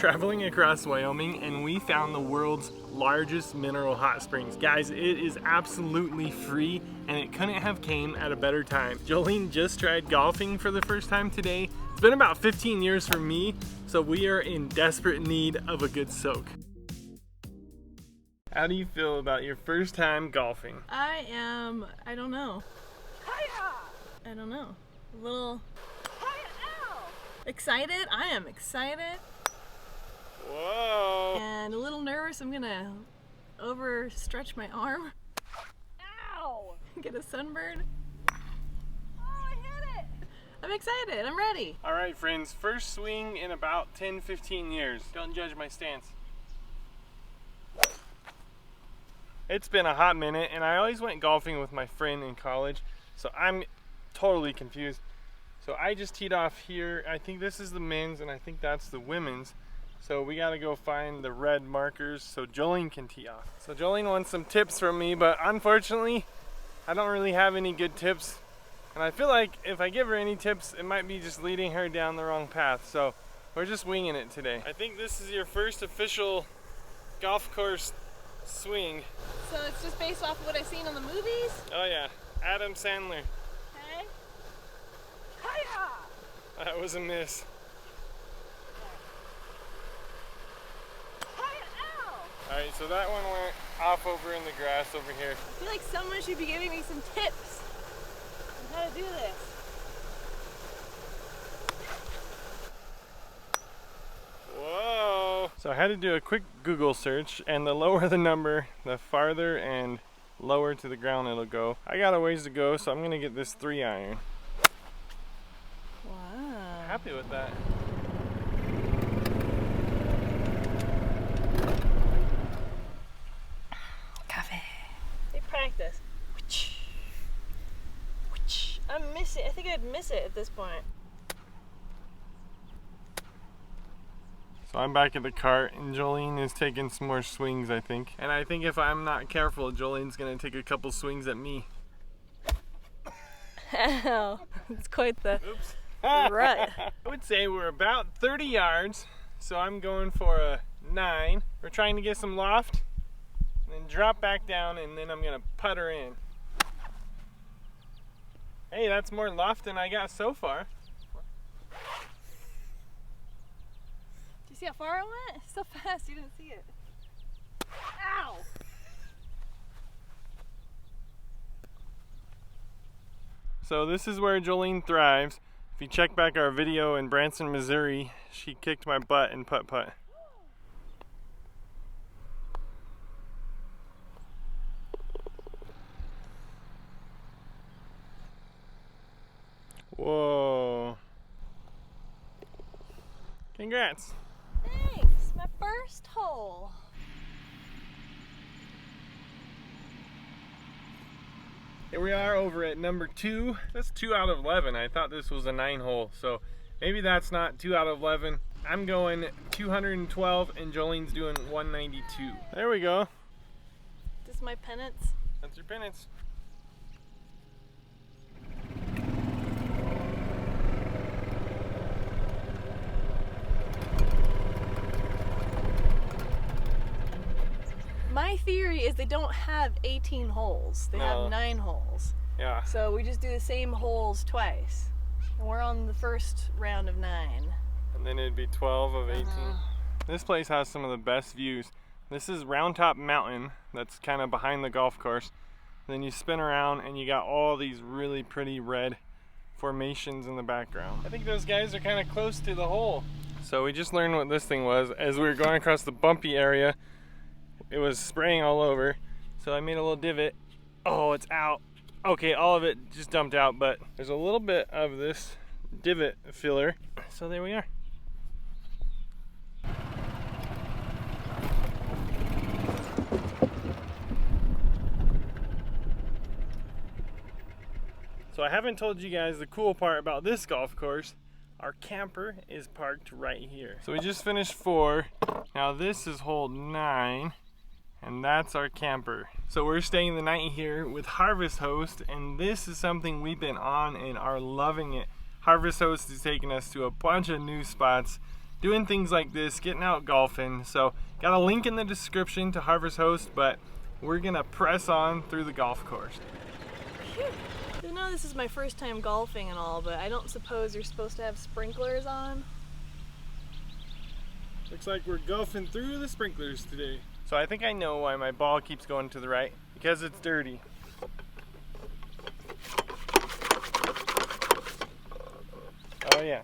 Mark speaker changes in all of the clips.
Speaker 1: traveling across Wyoming and we found the world's largest mineral hot springs. Guys, it is absolutely free and it couldn't have came at a better time. Jolene just tried golfing for the first time today. It's been about 15 years for me, so we are in desperate need of a good soak. How do you feel about your first time golfing?
Speaker 2: I don't know. I don't know. A little excited. I am excited.
Speaker 1: Whoa.
Speaker 2: And a little nervous. I'm gonna overstretch my arm. Ow! Get a sunburn. Oh, I hit it! I'm excited. I'm ready.
Speaker 1: All right, friends. First swing in about 10-15 years. Don't judge my stance. It's been a hot minute, and I always went golfing with my friend in college, so I'm totally confused. So I just teed off here. I think this is the men's, and I think that's the women's. So we gotta go find the red markers so Jolene can tee off. So Jolene wants some tips from me, but unfortunately, I don't really have any good tips. And I feel like if I give her any tips, it might be just leading her down the wrong path. So we're just winging it today. I think this is your first official golf course swing.
Speaker 2: So it's just based off of what I've seen on the movies?
Speaker 1: Oh yeah, Adam Sandler.
Speaker 2: Okay. Hiya!
Speaker 1: That was a miss. Alright, so that one went off over in the grass over here.
Speaker 2: I feel like someone should be giving me some tips on how to do this.
Speaker 1: Whoa! So I had to do a quick Google search, and the lower the number, the farther and lower to the ground it'll go. I got a ways to go, so I'm gonna get this 3-iron.
Speaker 2: Wow.
Speaker 1: Happy with that.
Speaker 2: Practice. I miss it. I think I'd miss it at this point.
Speaker 1: So I'm back at the cart and Jolene is taking some more swings, I think. And I think if I'm not careful, Jolene's gonna take a couple swings at me.
Speaker 2: Ow. It's quite the rut.
Speaker 1: I would say we're about 30 yards, so I'm going for a 9. We're trying to get some loft. And drop back down, and then I'm gonna putter in. Hey, that's more loft than I got so far.
Speaker 2: Do you see how far it went? So fast, you didn't see it. Ow!
Speaker 1: So this is where Jolene thrives. If you check back our video in Branson, Missouri, she kicked my butt in putt-putt. Whoa. Congrats.
Speaker 2: Thanks. My first hole.
Speaker 1: Here we are over at number 2. That's 2 out of 11. I thought this was a 9 hole, so maybe that's not 2 out of 11. I'm going 212 and Jolene's doing 192. There we go.
Speaker 2: This is my pennants.
Speaker 1: That's your pennants.
Speaker 2: My theory is they don't have 18 holes. They have 9 holes.
Speaker 1: Yeah.
Speaker 2: So we just do the same holes twice. And we're on the first round of 9.
Speaker 1: And then it'd be 12 of 18. This place has some of the best views. This is Round Top Mountain. That's kind of behind the golf course. Then you spin around and you got all these really pretty red formations in the background. I think those guys are kind of close to the hole. So we just learned what this thing was. As we were going across the bumpy area, it was spraying all over, so I made a little divot. Oh, it's out. Okay, all of it just dumped out, but there's a little bit of this divot filler, so there we are. So I haven't told you guys the cool part about this golf course. Our camper is parked right here. So we just finished 4. Now this is hole 9. And that's our camper. So we're staying the night here with Harvest Host, and this is something we've been on and are loving it. Harvest Host is taking us to a bunch of new spots doing things like this, getting out golfing. So got a link in the description to Harvest Host, but we're gonna press on through the golf course.
Speaker 2: I know this is my first time golfing and all, but I don't suppose you're supposed to have sprinklers on.
Speaker 1: Looks like we're golfing through the sprinklers today. So I think I know why my ball keeps going to the right, because it's dirty. Oh yeah,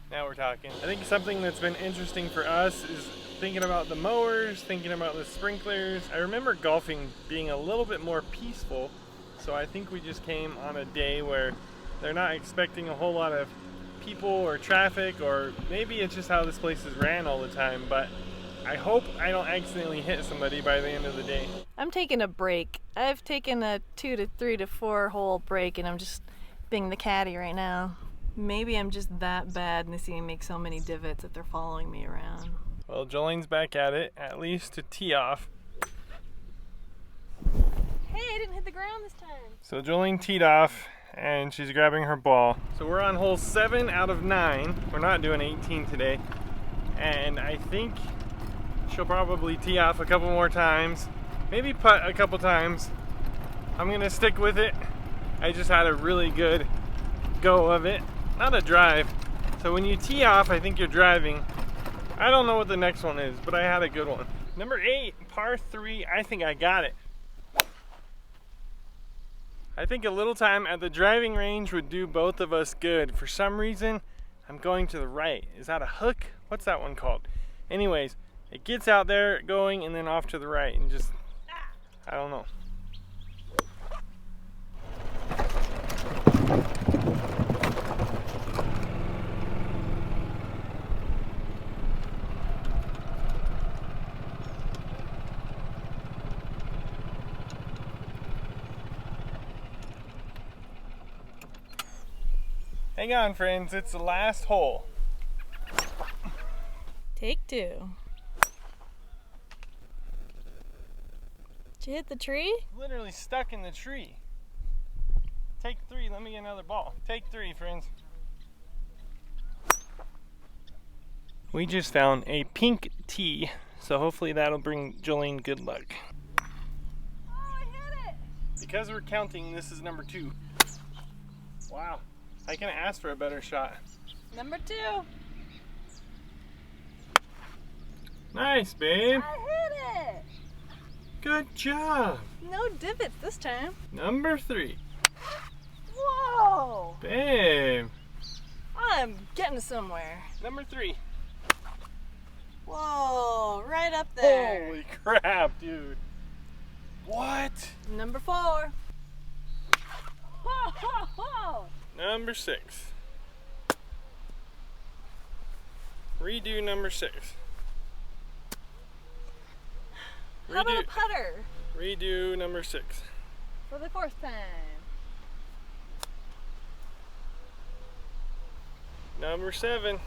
Speaker 1: now we're talking. I think something that's been interesting for us is thinking about the mowers, thinking about the sprinklers. I remember golfing being a little bit more peaceful, so I think we just came on a day where they're not expecting a whole lot of people or traffic, or maybe it's just how this place is ran all the time, but I hope I don't accidentally hit somebody by the end of the day.
Speaker 2: I'm taking a break. I've taken a 2 to 3 to 4 hole break, and I'm just being the caddy right now. Maybe I'm just that bad and they see me make so many divots that they're following me around.
Speaker 1: Well, Jolene's back at it, at least to tee off.
Speaker 2: Hey, I didn't hit the ground this time.
Speaker 1: So Jolene teed off and she's grabbing her ball. So we're on hole 7 out of 9. We're not doing 18 today. And I think she'll probably tee off a couple more times, maybe putt a couple times. I'm gonna stick with it. I just had a really good go of it. Not a drive. So when you tee off, I think you're driving. I don't know what the next one is, but I had a good one. Number 8, par 3, I think I got it. I think a little time at the driving range would do both of us good. For some reason, I'm going to the right. Is that a hook? What's that one called? Anyways, it gets out there going and then off to the right and just, I don't know. Hang on, friends, it's the last hole.
Speaker 2: Take 2. Did you hit the tree?
Speaker 1: Literally stuck in the tree. Take 3, let me get another ball. Take 3, friends. We just found a pink tee, so hopefully that'll bring Jolene good luck.
Speaker 2: Oh, I hit it!
Speaker 1: Because we're counting, this is number 2. Wow, I can ask for a better shot.
Speaker 2: Number 2.
Speaker 1: Nice, babe.
Speaker 2: I hit it!
Speaker 1: Good job.
Speaker 2: No divots this time.
Speaker 1: Number 3.
Speaker 2: Whoa!
Speaker 1: Babe.
Speaker 2: I'm getting somewhere.
Speaker 1: Number 3.
Speaker 2: Whoa, right up there.
Speaker 1: Holy crap, dude. What?
Speaker 2: Number 4. Whoa, whoa, whoa.
Speaker 1: Number 6. Redo number 6.
Speaker 2: How about a putter?
Speaker 1: Redo number 6.
Speaker 2: For the 4th time.
Speaker 1: Number 7.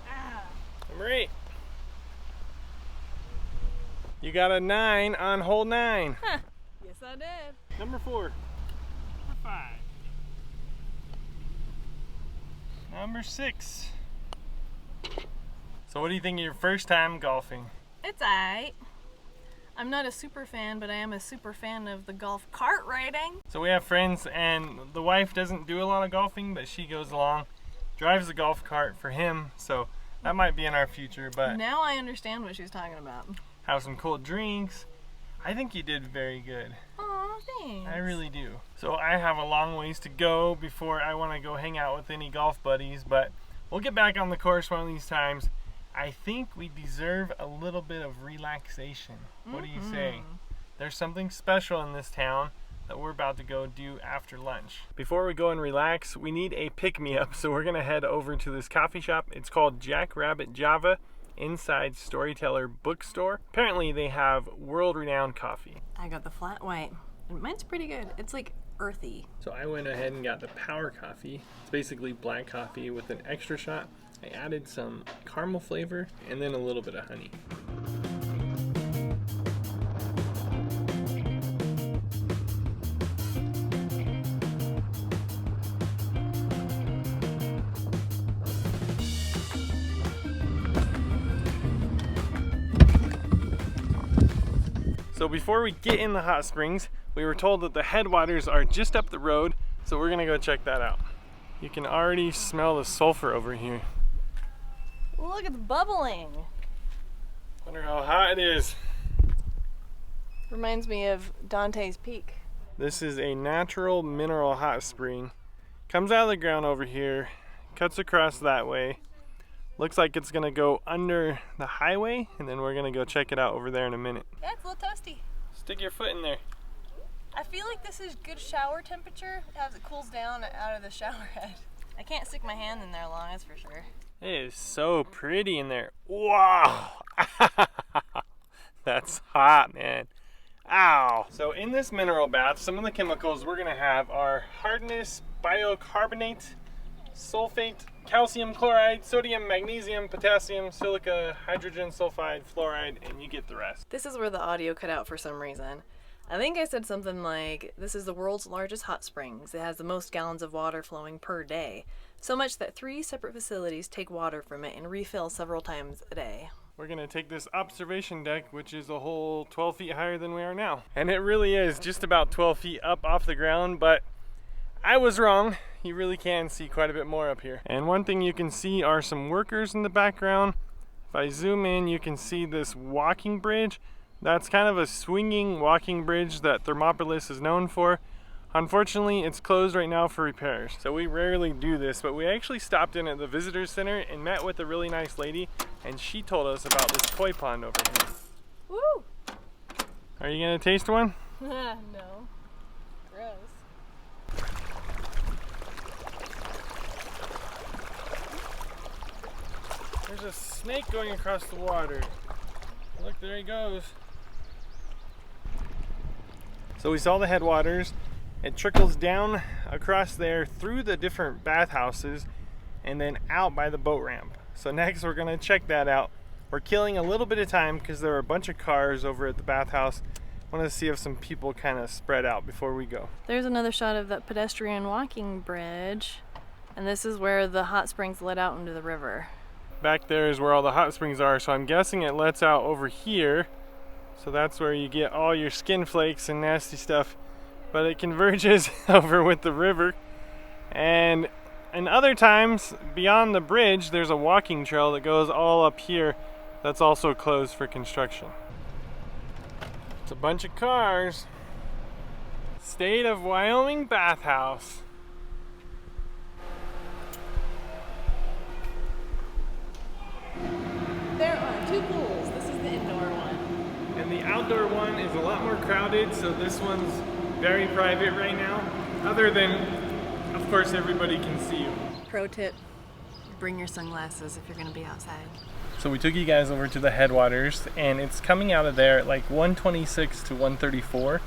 Speaker 2: Ah.
Speaker 1: Number 8. You got a 9 on hole 9.
Speaker 2: Huh. Yes, I did.
Speaker 1: Number 4. Number 5. Number 6. So what do you think of your first time golfing?
Speaker 2: It's alright. I'm not a super fan, but I am a super fan of the golf cart riding.
Speaker 1: So we have friends, and the wife doesn't do a lot of golfing, but she goes along, drives the golf cart for him, so that might be in our future, but
Speaker 2: Now I understand what she was talking about.
Speaker 1: have some cold drinks. I think you did very good.
Speaker 2: Aw, thanks.
Speaker 1: I really do. So I have a long ways to go before I want to go hang out with any golf buddies, but we'll get back on the course one of these times. I think we deserve a little bit of relaxation. What do you say? There's something special in this town that we're about to go do after lunch. Before we go and relax, we need a pick-me-up, so we're gonna head over to this coffee shop. It's called Jackrabbit Java inside Storyteller Bookstore. Apparently they have world-renowned coffee.
Speaker 2: I got the flat white, and mine's pretty good. It's like earthy.
Speaker 1: So I went ahead and got the power coffee. It's basically black coffee with an extra shot. I added some caramel flavor and then a little bit of honey. So before we get in the hot springs, we were told that the headwaters are just up the road, so we're gonna go check that out. You can already smell the sulfur over here.
Speaker 2: Look, it's bubbling.
Speaker 1: Wonder how hot it is.
Speaker 2: Reminds me of Dante's Peak.
Speaker 1: This is a natural mineral hot spring. Comes out of the ground over here, cuts across that way. Looks like it's gonna go under the highway, and then we're gonna go check it out over there in a minute.
Speaker 2: Yeah, it's a little toasty.
Speaker 1: Stick your foot in there.
Speaker 2: I feel like this is good shower temperature as it cools down out of the shower head. I can't stick my hand in there long, that's for sure.
Speaker 1: It is so pretty in there. Wow! That's hot, man. Ow! So in this mineral bath, some of the chemicals we're gonna have are hardness, bicarbonate, sulfate, calcium chloride, sodium, magnesium, potassium, silica, hydrogen sulfide, fluoride, and you get the rest.
Speaker 2: This is where the audio cut out for some reason. I think I said something like, this is the world's largest hot springs. It has the most gallons of water flowing per day. So much that 3 separate facilities take water from it and refill several times a day.
Speaker 1: We're gonna take this observation deck, which is a whole 12 feet higher than we are now. And it really is just about 12 feet up off the ground, but I was wrong. You really can see quite a bit more up here. And one thing you can see are some workers in the background. If I zoom in, you can see this walking bridge. That's kind of a swinging walking bridge that Thermopolis is known for. Unfortunately, it's closed right now for repairs, so we rarely do this, but we actually stopped in at the visitor center and met with a really nice lady, and she told us about this koi pond over here.
Speaker 2: Woo!
Speaker 1: Are you gonna taste one?
Speaker 2: No. Gross.
Speaker 1: There's a snake going across the water. Look, there he goes. So we saw the headwaters. It trickles down across there through the different bathhouses and then out by the boat ramp. So next we're gonna check that out. We're killing a little bit of time because there are a bunch of cars over at the bathhouse. I want to see if some people kind of spread out before we go.
Speaker 2: There's another shot of that pedestrian walking bridge, and this is where the hot springs let out into the river.
Speaker 1: Back there is where all the hot springs are, so I'm guessing it lets out over here. So that's where you get all your skin flakes and nasty stuff. But it converges over with the river. And other times, beyond the bridge, there's a walking trail that goes all up here that's also closed for construction. It's a bunch of cars. State of Wyoming bathhouse.
Speaker 2: There are 2 pools. This is the indoor one.
Speaker 1: And the outdoor one is a lot more crowded, so this one's very private right now. Other than, of course, everybody can see you.
Speaker 2: Pro tip, bring your sunglasses if you're gonna be outside.
Speaker 1: So we took you guys over to the headwaters, and it's coming out of there at like 126 to 134.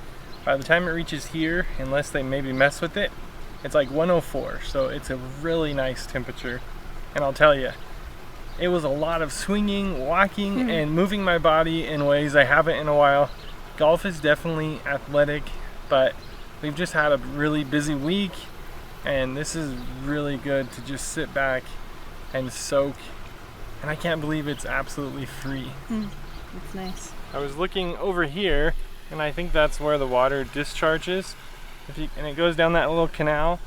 Speaker 1: By the time it reaches here, unless they maybe mess with it, it's like 104. So it's a really nice temperature. And I'll tell you, it was a lot of swinging, walking, and moving my body in ways I haven't in a while. Golf is definitely athletic, but we've just had a really busy week, and this is really good to just sit back and soak. And I can't believe it's absolutely free.
Speaker 2: It's nice.
Speaker 1: I was looking over here, and I think that's where the water discharges. And it goes down that little canal.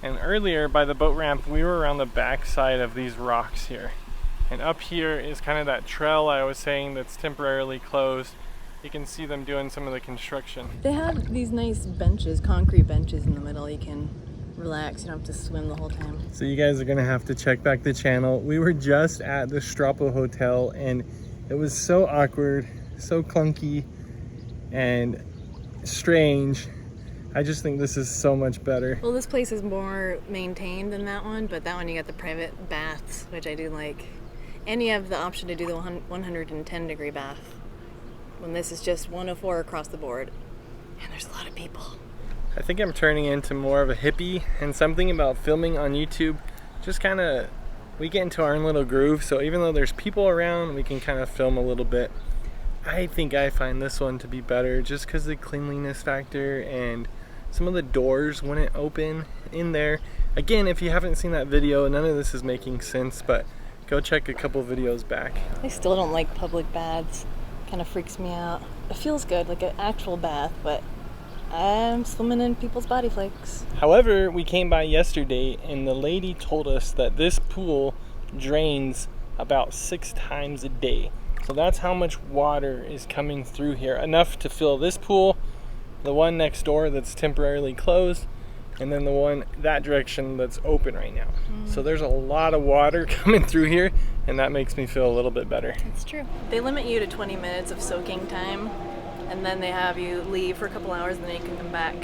Speaker 1: And earlier by the boat ramp, we were around the back side of these rocks here. And up here is kind of that trail I was saying that's temporarily closed. You can see them doing some of the construction.
Speaker 2: They have these nice benches, concrete benches in the middle. You can relax, you don't have to swim the whole time.
Speaker 1: So you guys are gonna have to check back the channel. We were just at the Strapo Hotel, and it was so awkward, so clunky, and strange. I just think this is so much better.
Speaker 2: Well, this place is more maintained than that one, but that one you got the private baths, which I do like. And you have the option to do the 110 degree bath, when this is just 104 across the board. And there's a lot of people.
Speaker 1: I think I'm turning into more of a hippie, and something about filming on YouTube, just kind of, we get into our own little groove, so even though there's people around, we can kind of film a little bit. I think I find this one to be better just because of the cleanliness factor, and some of the doors wouldn't open in there. Again, if you haven't seen that video, none of this is making sense, but go check a couple videos back.
Speaker 2: I still don't like public baths. Kind of freaks me out. it feels good, like an actual bath, but I'm swimming in people's body flakes.
Speaker 1: However, we came by yesterday and the lady told us that this pool drains about 6 times a day. So that's how much water is coming through here. Enough to fill this pool, the one next door that's temporarily closed, and then the one that direction that's open right now. So there's a lot of water coming through here, and that makes me feel a little bit better.
Speaker 2: It's true. They limit you to 20 minutes of soaking time, and then they have you leave for a couple hours, and then you can come back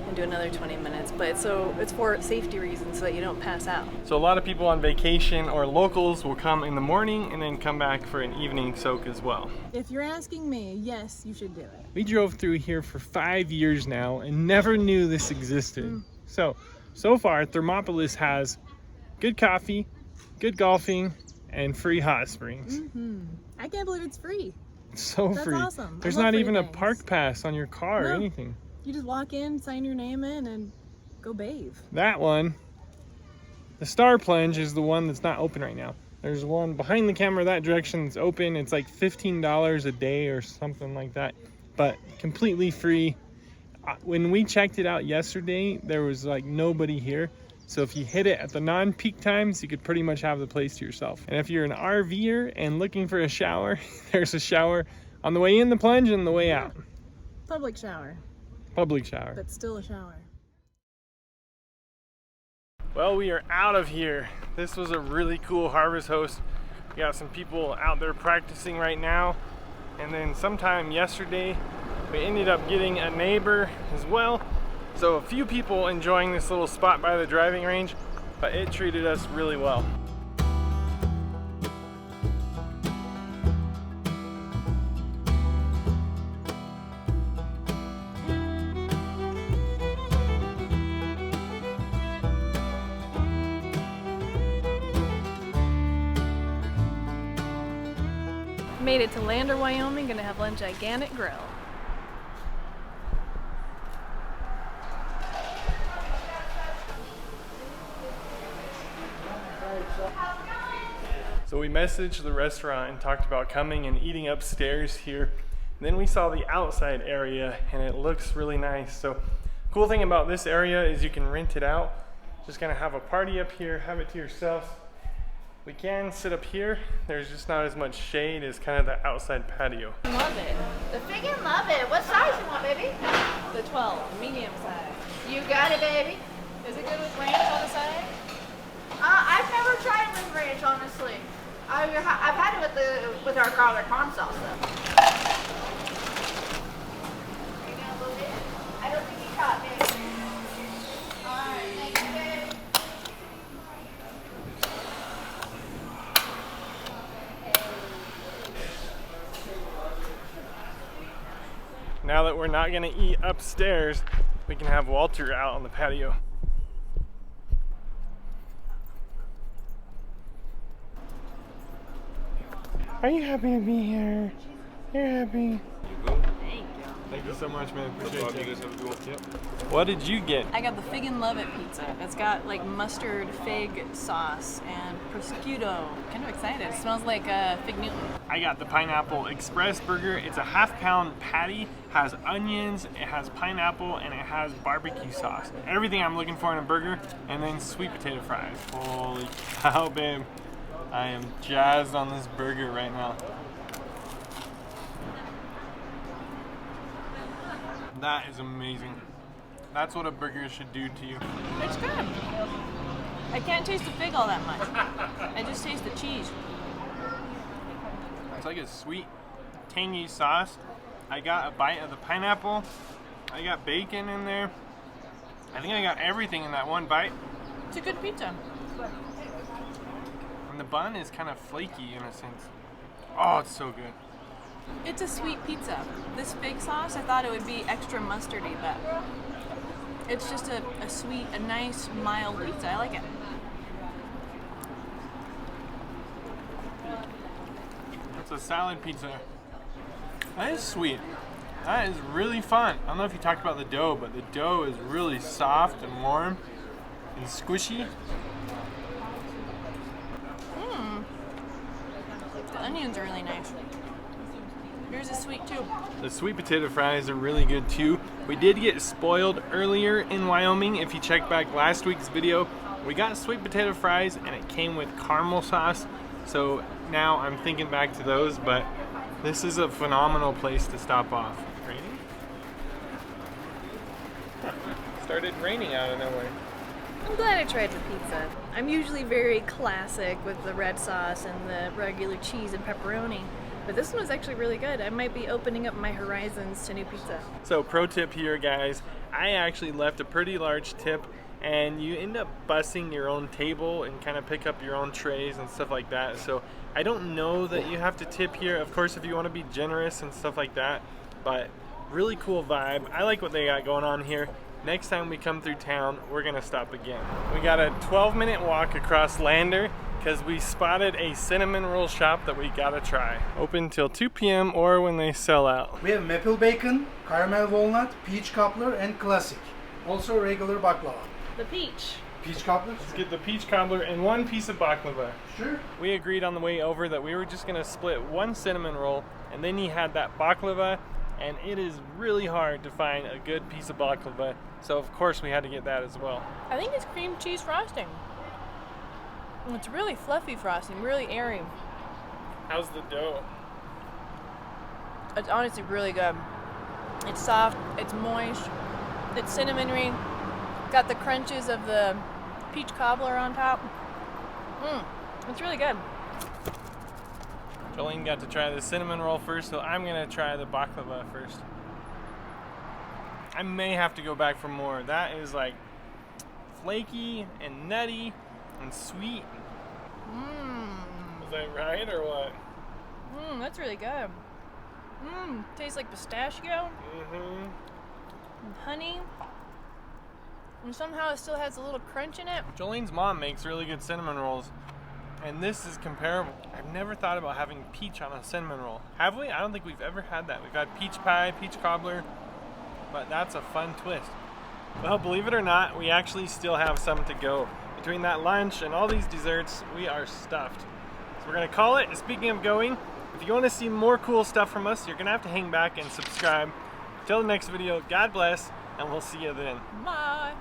Speaker 2: and do another 20 minutes. But it's for safety reasons, so that you don't pass out.
Speaker 1: So a lot of people on vacation or locals will come in the morning and then come back for an evening soak as well.
Speaker 2: If you're asking me, yes, you should do it.
Speaker 1: We drove through here for 5 years now and never knew this existed. So far, Thermopolis has good coffee, good golfing, and free hot springs.
Speaker 2: I can't believe it's free.
Speaker 1: It's so
Speaker 2: That's
Speaker 1: free.
Speaker 2: awesome.
Speaker 1: There's
Speaker 2: I love
Speaker 1: not
Speaker 2: free
Speaker 1: even a
Speaker 2: things.
Speaker 1: park pass on your car or
Speaker 2: No.
Speaker 1: anything.
Speaker 2: You just walk in, sign your name in, and go bathe.
Speaker 1: That one, the Star Plunge, is the one that's not open right now. There's one behind the camera that direction that's open. It's like $15 a day or something like that, but completely free. When we checked it out yesterday, there was like nobody here. So if you hit it at the non-peak times, you could pretty much have the place to yourself. And if you're an RVer and looking for a shower, there's a shower on the way in the plunge and the way out.
Speaker 2: Public shower,
Speaker 1: Public shower.
Speaker 2: but still a shower.
Speaker 1: Well, we are out of here. This was a really cool harvest host. We got some people out there practicing right now. And then sometime yesterday, we ended up getting a neighbor as well. So a few people enjoying this little spot by the driving range, but it treated us really well.
Speaker 2: Made it to Lander, Wyoming. Gonna have lunch at Gannet Grill.
Speaker 1: So we messaged the restaurant and talked about coming and eating upstairs here. Then we saw the outside area and it looks really nice. So cool thing about this area is you can rent it out. Just gonna have a party up here, have it to yourself. We can sit up here. There's just not as much shade as kind of the outside patio.
Speaker 2: Love it.
Speaker 3: The friggin' love it. What size you want, baby?
Speaker 2: The 12, medium size.
Speaker 3: You got it, baby.
Speaker 2: Is it good with ranch on the side?
Speaker 3: I've never tried it with ranch, honestly. I've had it with our garlic parm sauce, though. Are you gonna load it? I don't think you caught, baby. All right, thank you, babe.
Speaker 1: Now that we're not gonna eat upstairs, we can have Walter out on the patio. Are you happy to be here? You're happy. Thank you so much, man. Appreciate it. Yep. What did you get?
Speaker 2: I got the Fig and Love It pizza. It's got like mustard, fig sauce, and prosciutto. Kind of excited. It smells like Fig Newton.
Speaker 1: I got the Pineapple Express burger. It's a half-pound patty, has onions, it has pineapple, and it has barbecue sauce. Everything I'm looking for in a burger, and then sweet potato fries. Holy cow, babe. I am jazzed on this burger right now. That is amazing. That's what a burger should do to you.
Speaker 2: It's good. I can't taste the fig all that much. I just taste the cheese.
Speaker 1: It's like a sweet, tangy sauce. I got a bite of the pineapple. I got bacon in there. I think I got everything in that one bite.
Speaker 2: It's a good pizza.
Speaker 1: And the bun is kind of flaky in a sense. Oh, it's so good.
Speaker 2: It's a sweet pizza. This fig sauce, I thought it would be extra mustardy, but it's just a sweet, a nice, mild pizza. I like it.
Speaker 1: It's a salad pizza. That is sweet. That is really fun. I don't know if you talked about the dough, but the dough is really soft and warm and squishy.
Speaker 2: The onions are really nice. Here's a sweet too.
Speaker 1: The sweet potato fries are really good too. We did get spoiled earlier in Wyoming. If you check back last week's video, we got sweet potato fries and it came with caramel sauce. So now I'm thinking back to those, but this is a phenomenal place to stop off. Raining? Started raining out of nowhere.
Speaker 2: I'm glad I tried the pizza. I'm usually very classic with the red sauce and the regular cheese and pepperoni, but this one was actually really good. I might be opening up my horizons to new pizza.
Speaker 1: So pro tip here, guys, I actually left a pretty large tip, and you end up bussing your own table and kind of pick up your own trays and stuff like that. So I don't know that you have to tip here, of course, if you want to be generous and stuff like that, but really cool vibe. I like what they got going on here. Next time we come through town, we're gonna stop again. We got a 12-minute walk across Lander because we spotted a cinnamon roll shop that we gotta try. Open till 2 p.m. or when they sell out.
Speaker 4: We have maple bacon, caramel walnut, peach cobbler, and classic. Also regular baklava.
Speaker 2: The peach.
Speaker 4: Peach cobbler?
Speaker 1: Let's get the peach cobbler and one piece of baklava.
Speaker 4: Sure.
Speaker 1: We agreed on the way over that we were just gonna split one cinnamon roll, and then he had that baklava, and it is really hard to find a good piece of baklava. So of course we had to get that as well.
Speaker 2: I think it's cream cheese frosting. It's really fluffy frosting, really airy.
Speaker 1: How's the dough?
Speaker 2: It's honestly really good. It's soft, it's moist, it's cinnamony, got the crunches of the peach cobbler on top. It's really good.
Speaker 1: Jolene got to try the cinnamon roll first, so I'm gonna try the baklava first. I may have to go back for more. That is like flaky and nutty and sweet. Is that right or what?
Speaker 2: That's really good. Tastes like pistachio and honey. And somehow it still has a little crunch in it.
Speaker 1: Jolene's mom makes really good cinnamon rolls, and this is comparable. I've never thought about having peach on a cinnamon roll. Have we? I don't think we've ever had that. We've had peach pie, peach cobbler, but that's a fun twist. Well, believe it or not, we actually still have some to go. Between that lunch and all these desserts, we are stuffed. So we're gonna call it. Speaking of going, if you wanna see more cool stuff from us, you're gonna have to hang back and subscribe. Till the next video, God bless, and we'll see you then.
Speaker 2: Bye.